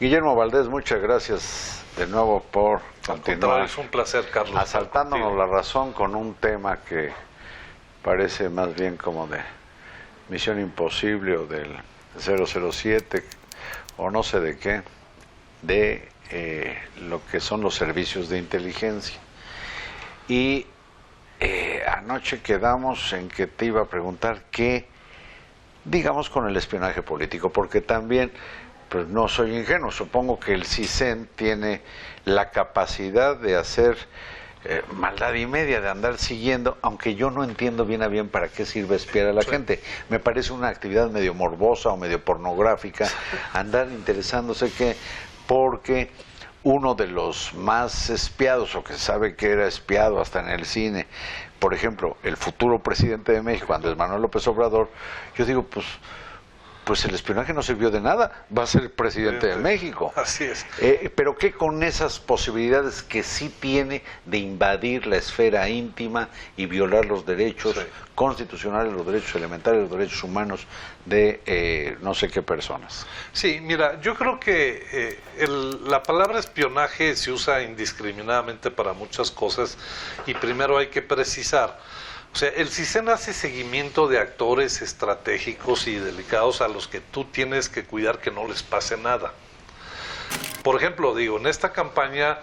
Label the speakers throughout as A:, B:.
A: Guillermo Valdés, muchas gracias de nuevo por continuar.
B: Es un placer, Carlos.
A: Asaltándonos la razón con un tema que parece más bien como de Misión Imposible o del 007 o no sé de qué, de lo que son los servicios de inteligencia. Y anoche quedamos en que te iba a preguntar qué, digamos, con el espionaje político, porque también pues no soy ingenuo, supongo que el CISEN tiene la capacidad de hacer maldad y media, de andar siguiendo, aunque yo no entiendo bien a bien para qué sirve espiar a la gente. Me parece una actividad medio morbosa o medio pornográfica, andar interesándose que, porque uno de los más espiados, o que sabe que era espiado hasta en el cine, por ejemplo, el futuro presidente de México, Andrés Manuel López Obrador, yo digo, pues el espionaje no sirvió de nada, va a ser el presidente de México.
B: Así es.
A: Pero ¿qué con esas posibilidades que sí tiene de invadir la esfera íntima y violar los derechos constitucionales, los derechos elementales, los derechos humanos de no sé qué personas?
B: Sí, mira, yo creo que la palabra espionaje se usa indiscriminadamente para muchas cosas y primero hay que precisar. O sea, el CISEN hace seguimiento de actores estratégicos y delicados a los que tú tienes que cuidar que no les pase nada. Por ejemplo, digo, en esta campaña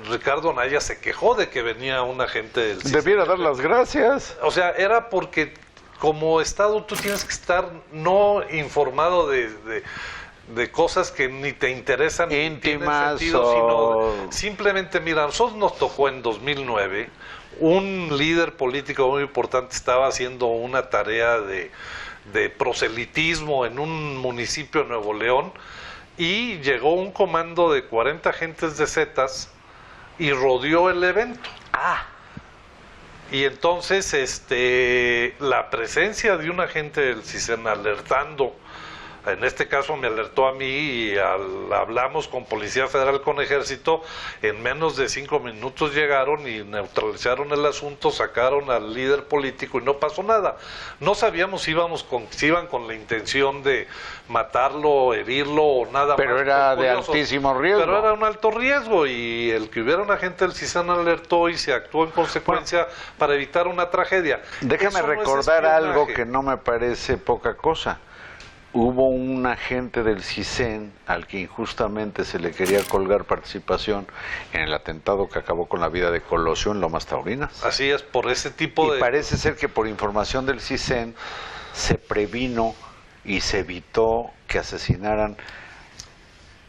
B: Ricardo Anaya se quejó de que venía un agente del CISEN.
A: Debiera dar las gracias.
B: O sea, era porque como Estado tú tienes que estar no informado de cosas que ni te interesan,
A: íntimas,
B: ni tienen sentido, sino simplemente, mira, a nosotros nos tocó en 2009, un líder político muy importante estaba haciendo una tarea de proselitismo en un municipio de Nuevo León y llegó un comando de 40 agentes de Zetas y rodeó el evento. Y entonces la presencia de un agente del CISEN alertando, en este caso me alertó a mí y hablamos con Policía Federal, con Ejército, en menos de 5 minutos llegaron y neutralizaron el asunto, sacaron al líder político y no pasó nada. No sabíamos si iban con la intención de matarlo, herirlo o nada más.
A: Pero era de altísimo riesgo.
B: Pero era un alto riesgo y el que hubiera un agente del CISEN alertó y se actuó en consecuencia para evitar una tragedia.
A: Déjame recordar algo que no me parece poca cosa. Hubo un agente del CISEN al que injustamente se le quería colgar participación en el atentado que acabó con la vida de Colosio en Lomas Taurinas.
B: Así es, por ese tipo de...
A: Y parece ser que por información del CISEN se previno y se evitó que asesinaran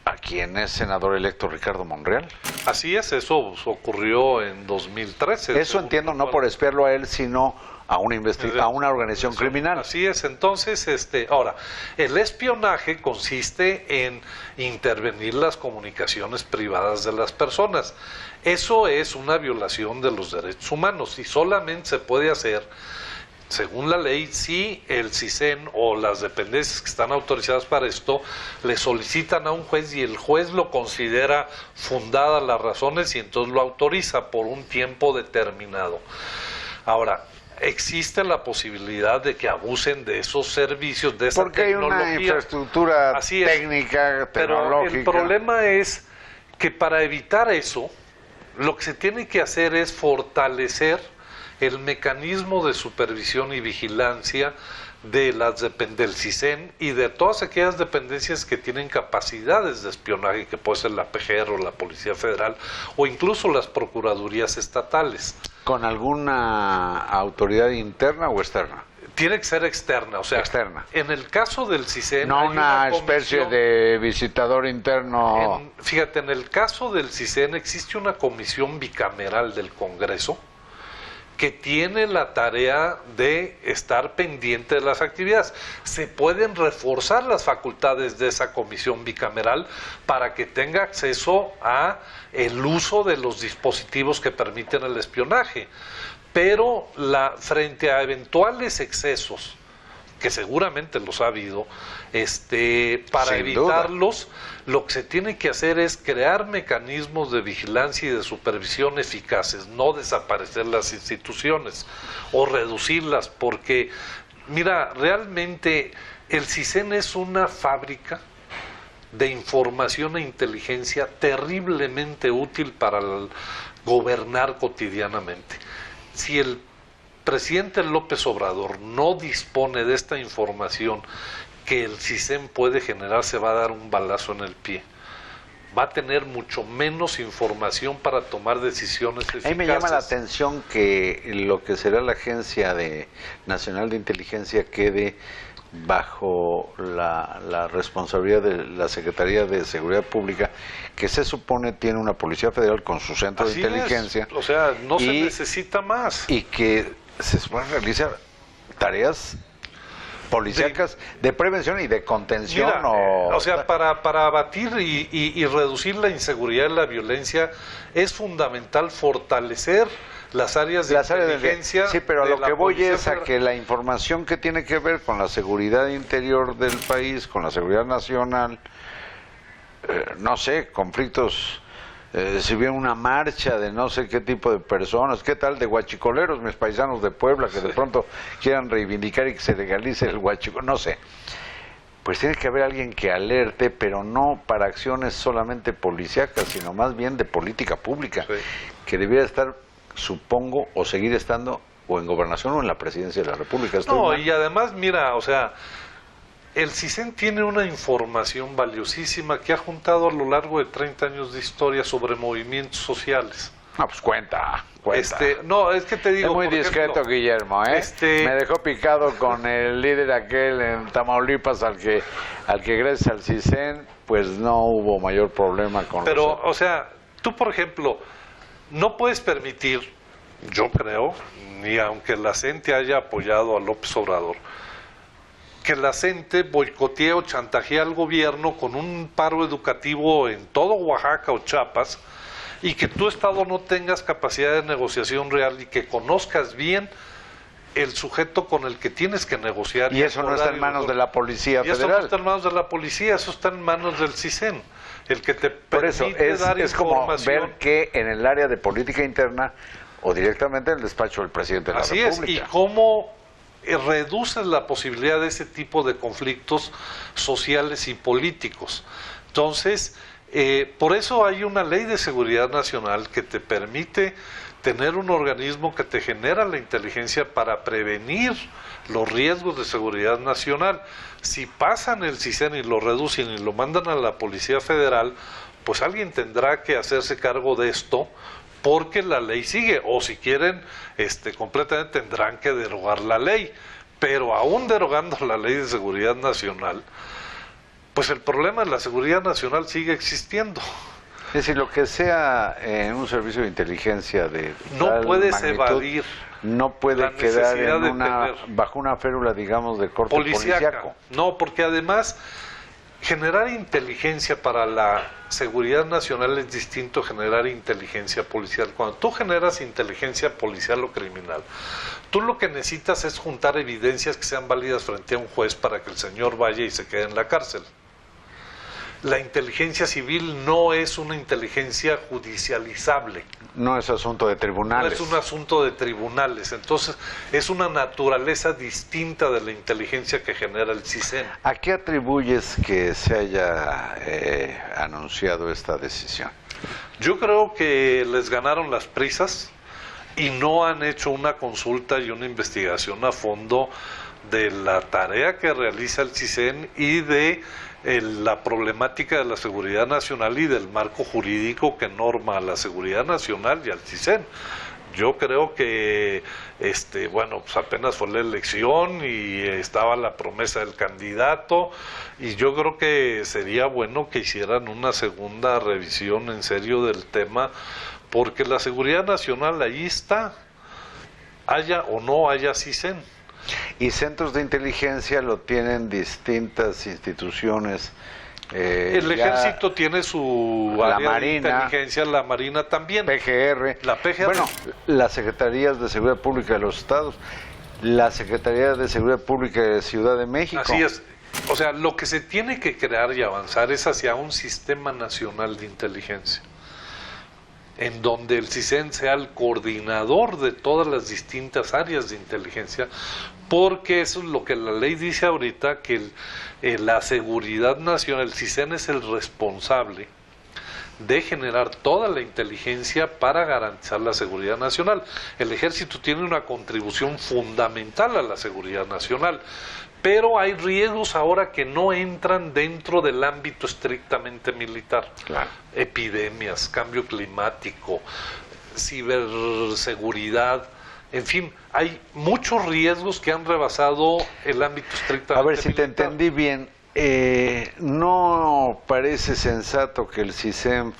A: a quien es senador electo Ricardo Monreal.
B: Así es, eso ocurrió en 2013.
A: Eso entiendo, no por espiarlo a él, sino a una organización criminal.
B: Así es, entonces, ahora, el espionaje consiste en intervenir las comunicaciones privadas de las personas. Eso es una violación de los derechos humanos y solamente se puede hacer, según la ley, si el CISEN o las dependencias que están autorizadas para esto le solicitan a un juez y el juez lo considera fundadas las razones y entonces lo autoriza por un tiempo determinado. Ahora, existe la posibilidad de que abusen de esos servicios, de esa
A: porque tecnología. Porque hay una infraestructura técnica, tecnológica.
B: Pero el problema es que para evitar eso, lo que se tiene que hacer es fortalecer el mecanismo de supervisión y vigilancia del CISEN y de todas aquellas dependencias que tienen capacidades de espionaje, que puede ser la PGR o la Policía Federal o incluso las procuradurías estatales.
A: ¿Con alguna autoridad interna o externa?
B: Tiene que ser externa, o sea,
A: externa.
B: En el caso del CISEN...
A: No
B: hay
A: una especie de visitador interno.
B: Fíjate, en el caso del CISEN existe una comisión bicameral del Congreso que tiene la tarea de estar pendiente de las actividades. Se pueden reforzar las facultades de esa comisión bicameral para que tenga acceso a el uso de los dispositivos que permiten el espionaje. Pero frente a eventuales excesos que seguramente los ha habido, para
A: Sin
B: evitarlos, lo que se tiene que hacer es crear mecanismos de vigilancia y de supervisión eficaces, no desaparecer las instituciones o reducirlas, porque, mira, realmente el CISEN es una fábrica de información e inteligencia terriblemente útil para gobernar cotidianamente. Si el presidente López Obrador no dispone de esta información que el CISEN puede generar, se va a dar un balazo en el pie. Va a tener mucho menos información para tomar decisiones eficaces.
A: A mí me llama la atención que lo que será la Agencia Nacional de Inteligencia quede bajo la responsabilidad de la Secretaría de Seguridad Pública, que se supone tiene una Policía Federal con su centro
B: Así
A: de inteligencia.
B: O sea, no se necesita más.
A: Y que se supone realizar tareas policíacas de prevención y de contención.
B: Mira, o sea, para abatir y reducir la inseguridad y la violencia es fundamental fortalecer las áreas de inteligencia.
A: Sí, pero a lo que voy es a que la información que tiene que ver con la seguridad interior del país, con la seguridad nacional, no sé, conflictos, si viene una marcha de no sé qué tipo de personas, qué tal de guachicoleros, mis paisanos de Puebla, que de pronto quieran reivindicar y que se legalice el huachicoleo, no sé. Pues tiene que haber alguien que alerte, pero no para acciones solamente policíacas, sino más bien de política pública, que debiera estar, supongo, o seguir estando o en gobernación o en la presidencia de la República.
B: No, y además, mira, o sea, el CISEN tiene una información valiosísima que ha juntado a lo largo de 30 años de historia sobre movimientos sociales.
A: No, pues cuenta.
B: No, es que te digo,
A: es muy discreto, ejemplo, Guillermo, ¿eh? Me dejó picado con el líder aquel en Tamaulipas al que gracias al CISEN pues no hubo mayor problema con
B: Pero, o sea, tú por ejemplo no puedes permitir, yo creo, ni aunque la gente haya apoyado a López Obrador, que la gente boicotee o chantajee al gobierno con un paro educativo en todo Oaxaca o Chiapas, y que tu estado no tengas capacidad de negociación real y que conozcas bien el sujeto con el que tienes que negociar.
A: Y eso no está en manos de la Policía Federal.
B: Y eso no está en manos de la policía, eso está en manos del CISEN, el que te permite dar
A: es
B: información.
A: Como ver que en el área de política interna o directamente en el despacho del presidente de la República.
B: Así es, y cómo reduces la posibilidad de ese tipo de conflictos sociales y políticos. Entonces, por eso hay una ley de seguridad nacional que te permite tener un organismo que te genera la inteligencia para prevenir los riesgos de seguridad nacional. Si pasan el CISEN y lo reducen y lo mandan a la Policía Federal, pues alguien tendrá que hacerse cargo de esto, porque la ley sigue, o si quieren, completamente tendrán que derogar la ley. Pero aún derogando la ley de seguridad nacional, pues el problema de la seguridad nacional sigue existiendo.
A: Es decir, lo que sea en un servicio de inteligencia de
B: no puedes
A: magnitud,
B: evadir,
A: no puede quedar bajo una férula, digamos, de corte policíaco.
B: No, porque además generar inteligencia para la seguridad nacional es distinto a generar inteligencia policial. Cuando tú generas inteligencia policial o criminal, tú lo que necesitas es juntar evidencias que sean válidas frente a un juez para que el señor vaya y se quede en la cárcel. La inteligencia civil no es una inteligencia judicializable.
A: No es asunto de tribunales.
B: No es un asunto de tribunales. Entonces, es una naturaleza distinta de la inteligencia que genera el CISEN.
A: ¿A qué atribuyes que se haya anunciado esta decisión?
B: Yo creo que les ganaron las prisas y no han hecho una consulta y una investigación a fondo de la tarea que realiza el CISEN y de la problemática de la seguridad nacional y del marco jurídico que norma a la seguridad nacional y al CISEN. Yo creo que pues apenas fue la elección y estaba la promesa del candidato, y yo creo que sería bueno que hicieran una segunda revisión en serio del tema, porque la seguridad nacional ahí está, haya o no haya CISEN.
A: Y centros de inteligencia lo tienen distintas instituciones.
B: El ejército tiene su área de inteligencia, la Marina también.
A: PGR.
B: La PGR.
A: Bueno, las secretarías de seguridad pública de los estados. la Secretaría de Seguridad Pública de Ciudad de México.
B: Así es. O sea, lo que se tiene que crear y avanzar es hacia un sistema nacional de inteligencia, en donde el CISEN sea el coordinador de todas las distintas áreas de inteligencia, porque eso es lo que la ley dice ahorita, que la seguridad nacional, el CISEN es el responsable de generar toda la inteligencia para garantizar la seguridad nacional. El ejército tiene una contribución fundamental a la seguridad nacional, pero hay riesgos ahora que no entran dentro del ámbito estrictamente militar.
A: Claro.
B: Epidemias, cambio climático, ciberseguridad, en fin, hay muchos riesgos que han rebasado el ámbito estrictamente militar.
A: A ver si te entendí bien. No parece sensato que el CISEN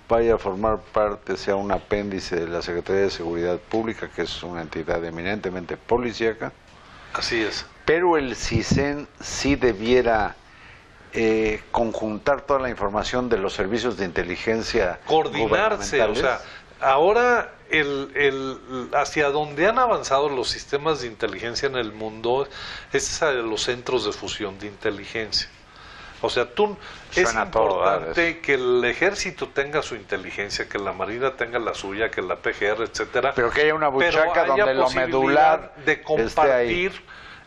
A: vaya a formar parte, sea un apéndice de la Secretaría de Seguridad Pública, que es una entidad eminentemente policíaca.
B: Así es.
A: Pero el CISEN sí debiera conjuntar toda la información de los servicios de inteligencia,
B: coordinarse, o sea, ahora hacia donde han avanzado los sistemas de inteligencia en el mundo es hacia los centros de fusión de inteligencia. O sea, es importante que el ejército tenga su inteligencia, que la marina tenga la suya, que la PGR, etcétera.
A: Pero que haya una buchaca donde lo medular
B: de compartir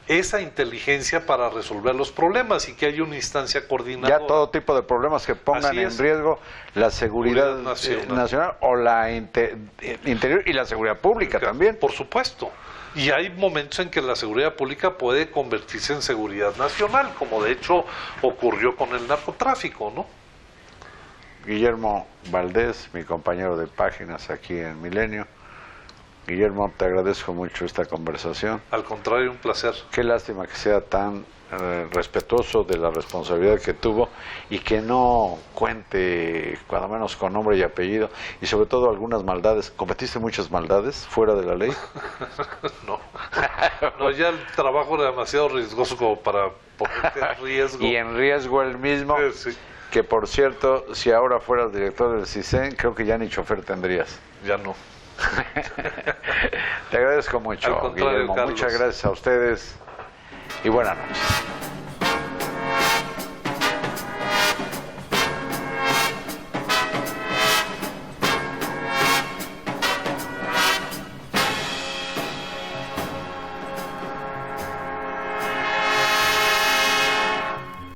B: esa inteligencia para resolver los problemas y que haya una instancia coordinadora.
A: Ya todo tipo de problemas que pongan en riesgo la seguridad nacional o la interior y la seguridad pública también.
B: Por supuesto. Y hay momentos en que la seguridad pública puede convertirse en seguridad nacional, como de hecho ocurrió con el narcotráfico, ¿no?
A: Guillermo Valdés, mi compañero de páginas aquí en Milenio. Guillermo, te agradezco mucho esta conversación.
B: Al contrario, un placer.
A: Qué lástima que sea tan respetuoso de la responsabilidad que tuvo y que no cuente, cuando menos, con nombre y apellido, y sobre todo algunas maldades. ¿Cometiste muchas maldades fuera de la ley?
B: No, ya el trabajo era demasiado riesgoso como para ponerte en riesgo.
A: Y en riesgo el mismo,
B: sí.
A: Que por cierto, si ahora fueras director del CISEN, creo que ya ni chofer tendrías.
B: Ya no.
A: Te agradezco mucho,
B: Al contrario,
A: Guillermo.
B: Carlos.
A: Muchas gracias a ustedes y buenas noches.